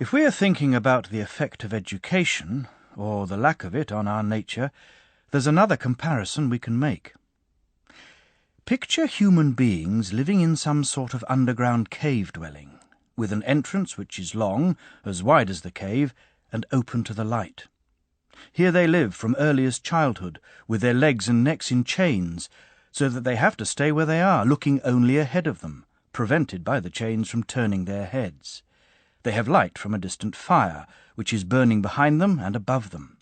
If we are thinking about the effect of education, or the lack of it, on our nature, there's another comparison we can make. Picture human beings living in some sort of underground cave dwelling, with an entrance which is long, as wide as the cave, and open to the light. Here they live from earliest childhood, with their legs and necks in chains, so that they have to stay where they are, looking only ahead of them, prevented by the chains from turning their heads. They have light from a distant fire, which is burning behind them and above them.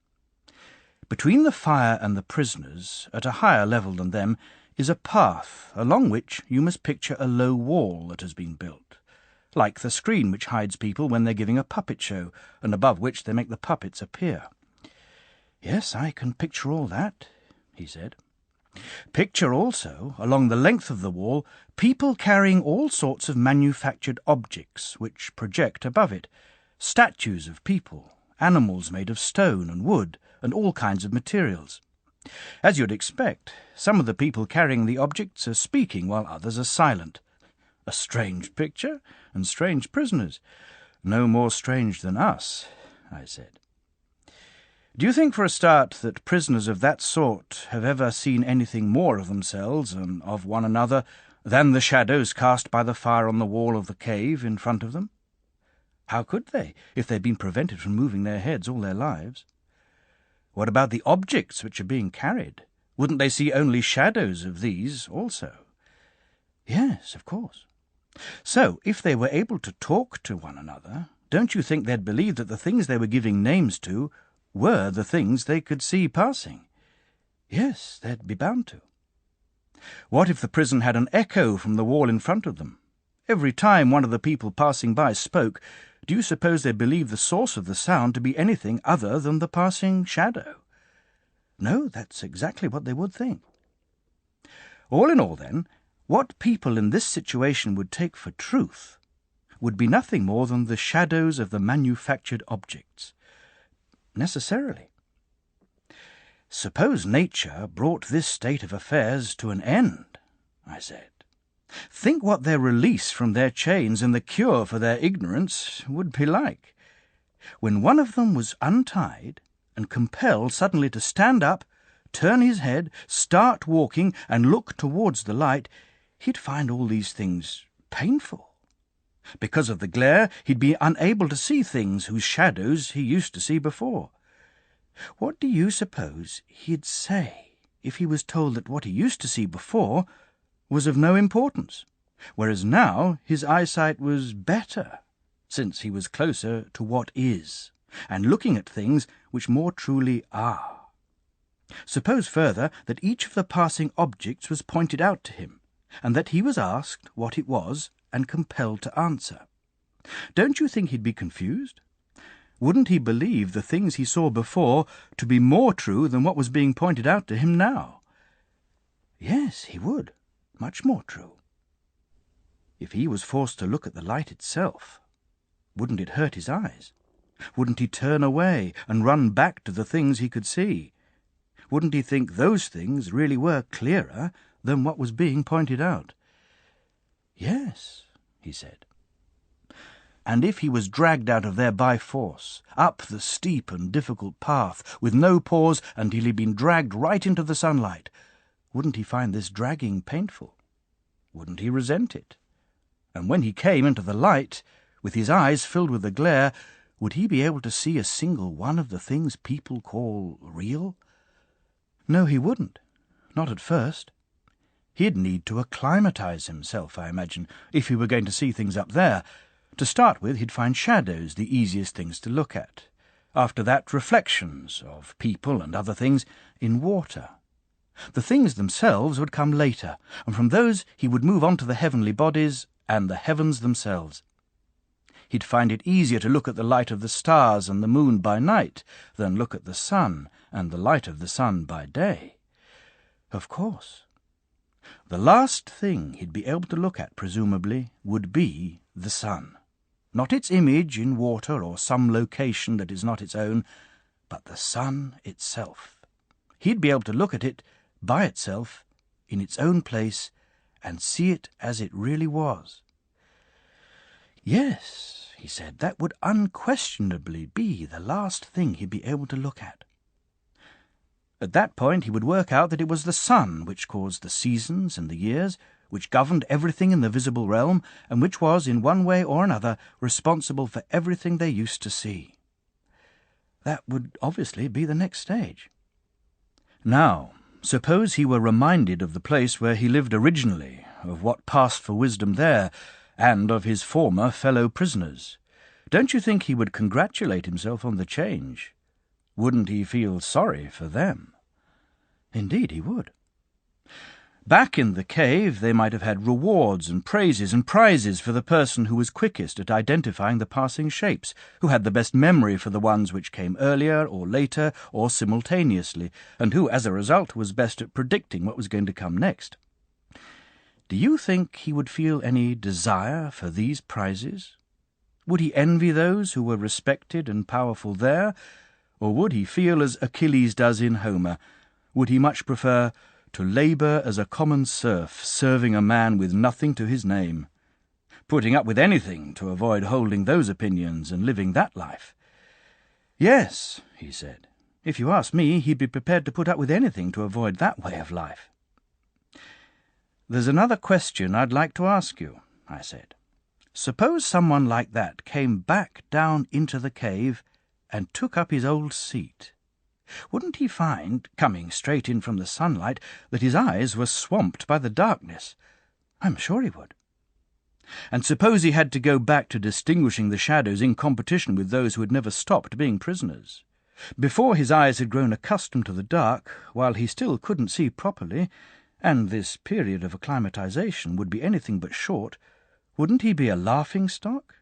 Between the fire and the prisoners, at a higher level than them, is a path along which you must picture a low wall that has been built, like the screen which hides people when they're giving a puppet show, and above which they make the puppets appear. "Yes, I can picture all that," he said. "Picture also, along the length of the wall, people carrying all sorts of manufactured objects which project above it, statues of people, animals made of stone and wood, and all kinds of materials. As you'd expect, some of the people carrying the objects are speaking while others are silent. A strange picture, and strange prisoners. No more strange than us," I said. "Do you think, for a start, that prisoners of that sort have ever seen anything more of themselves and of one another than the shadows cast by the fire on the wall of the cave in front of them? How could they, if they'd been prevented from moving their heads all their lives? What about the objects which are being carried? Wouldn't they see only shadows of these also?" "Yes, of course. So, if they were able to talk to one another, don't you think they'd believe that the things they were giving names to were the things they could see passing?" "Yes, they'd be bound to." "What if the prison had an echo from the wall in front of them? Every time one of the people passing by spoke, do you suppose they'd believe the source of the sound to be anything other than the passing shadow?" "No, that's exactly what they would think." All in all, then, what people in this situation would take for truth would be nothing more than the shadows of the manufactured objects. Necessarily. "Suppose nature brought this state of affairs to an end," I said. "Think what their release from their chains and the cure for their ignorance would be like. When one of them was untied and compelled suddenly to stand up, turn his head, start walking, and look towards the light, he'd find all these things painful. Because of the glare, he'd be unable to see things whose shadows he used to see before. What do you suppose he'd say if he was told that what he used to see before was of no importance, whereas now his eyesight was better, since he was closer to what is, and looking at things which more truly are? Suppose further that each of the passing objects was pointed out to him, and that he was asked what it was and compelled to answer. Don't you think he'd be confused? Wouldn't he believe the things he saw before to be more true than what was being pointed out to him now?" "Yes, he would. Much more true." "If he was forced to look at the light itself, wouldn't it hurt his eyes? Wouldn't he turn away and run back to the things he could see? Wouldn't he think those things really were clearer than what was being pointed out?" "Yes," he said. "And if he was dragged out of there by force, up the steep and difficult path, with no pause until he'd been dragged right into the sunlight, wouldn't he find this dragging painful? Wouldn't he resent it? And when he came into the light, with his eyes filled with the glare, would he be able to see a single one of the things people call real? No, he wouldn't. Not at first. He'd need to acclimatize himself, I imagine, if he were going to see things up there. To start with, he'd find shadows the easiest things to look at. After that, reflections of people and other things in water. The things themselves would come later, and from those he would move on to the heavenly bodies and the heavens themselves. He'd find it easier to look at the light of the stars and the moon by night than look at the sun and the light of the sun by day. Of course. The last thing he'd be able to look at, presumably, would be the sun. Not its image in water or some location that is not its own, but the sun itself. He'd be able to look at it by itself, in its own place, and see it as it really was. Yes, he said, that would unquestionably be the last thing he'd be able to look at. At that point he would work out that it was the sun which caused the seasons and the years, which governed everything in the visible realm, and which was, in one way or another, responsible for everything they used to see. That would obviously be the next stage. Now, suppose he were reminded of the place where he lived originally, of what passed for wisdom there, and of his former fellow prisoners. Don't you think he would congratulate himself on the change? Wouldn't he feel sorry for them? Indeed he would. Back in the cave they might have had rewards and praises and prizes for the person who was quickest at identifying the passing shapes, who had the best memory for the ones which came earlier or later or simultaneously, and who, as a result, was best at predicting what was going to come next. Do you think he would feel any desire for these prizes? Would he envy those who were respected and powerful there, or would he feel as Achilles does in Homer? Would he much prefer to labour as a common serf, serving a man with nothing to his name, putting up with anything to avoid holding those opinions and living that life? Yes, he said, if you ask me, he'd be prepared to put up with anything to avoid that way of life. There's another question I'd like to ask you, I said. Suppose someone like that came back down into the cave and took up his old seat. Wouldn't he find, coming straight in from the sunlight, that his eyes were swamped by the darkness? I'm sure he would. And suppose he had to go back to distinguishing the shadows in competition with those who had never stopped being prisoners. Before his eyes had grown accustomed to the dark, while he still couldn't see properly, and this period of acclimatization would be anything but short, wouldn't he be a laughing-stock?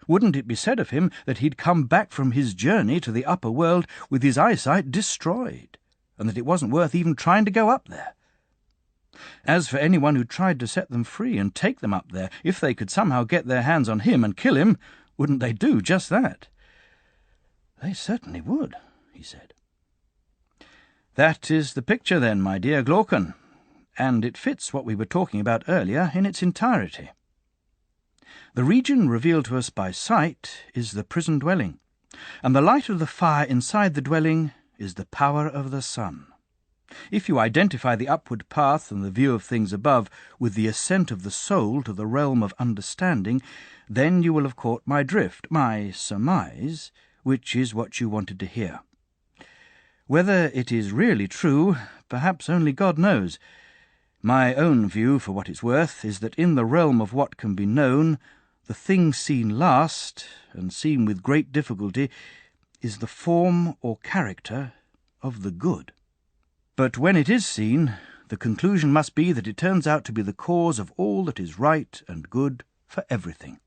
Wouldn't it be said of him that he'd come back from his journey to the upper world with his eyesight destroyed, and that it wasn't worth even trying to go up there? As for anyone who tried to set them free and take them up there, if they could somehow get their hands on him and kill him, wouldn't they do just that? They certainly would, he said. That is the picture then, my dear Glaucon, and it fits what we were talking about earlier in its entirety. The region revealed to us by sight is the prison dwelling, and the light of the fire inside the dwelling is the power of the sun. If you identify the upward path and the view of things above with the ascent of the soul to the realm of understanding, then you will have caught my drift, my surmise, which is what you wanted to hear. Whether it is really true, perhaps only God knows. My own view, for what it's worth, is that in the realm of what can be known, the thing seen last, and seen with great difficulty, is the form or character of the good. But when it is seen, the conclusion must be that it turns out to be the cause of all that is right and good for everything.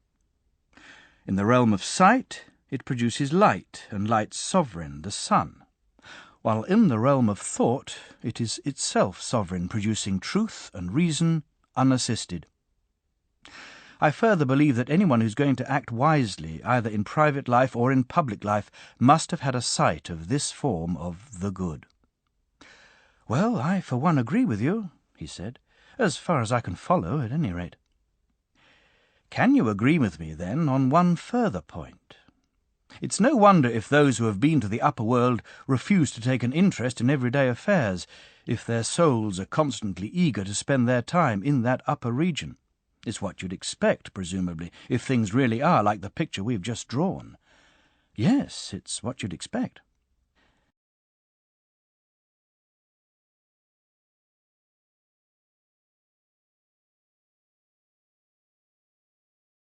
In the realm of sight, it produces light, and light's sovereign, the sun, while in the realm of thought, it is itself sovereign, producing truth and reason unassisted. I further believe that anyone who's going to act wisely, either in private life or in public life, must have had a sight of this form of the good. Well, I for one agree with you, he said, as far as I can follow, at any rate. Can you agree with me, then, on one further point? It's no wonder if those who have been to the upper world refuse to take an interest in everyday affairs, if their souls are constantly eager to spend their time in that upper region. It's what you'd expect, presumably, if things really are like the picture we've just drawn. Yes, it's what you'd expect.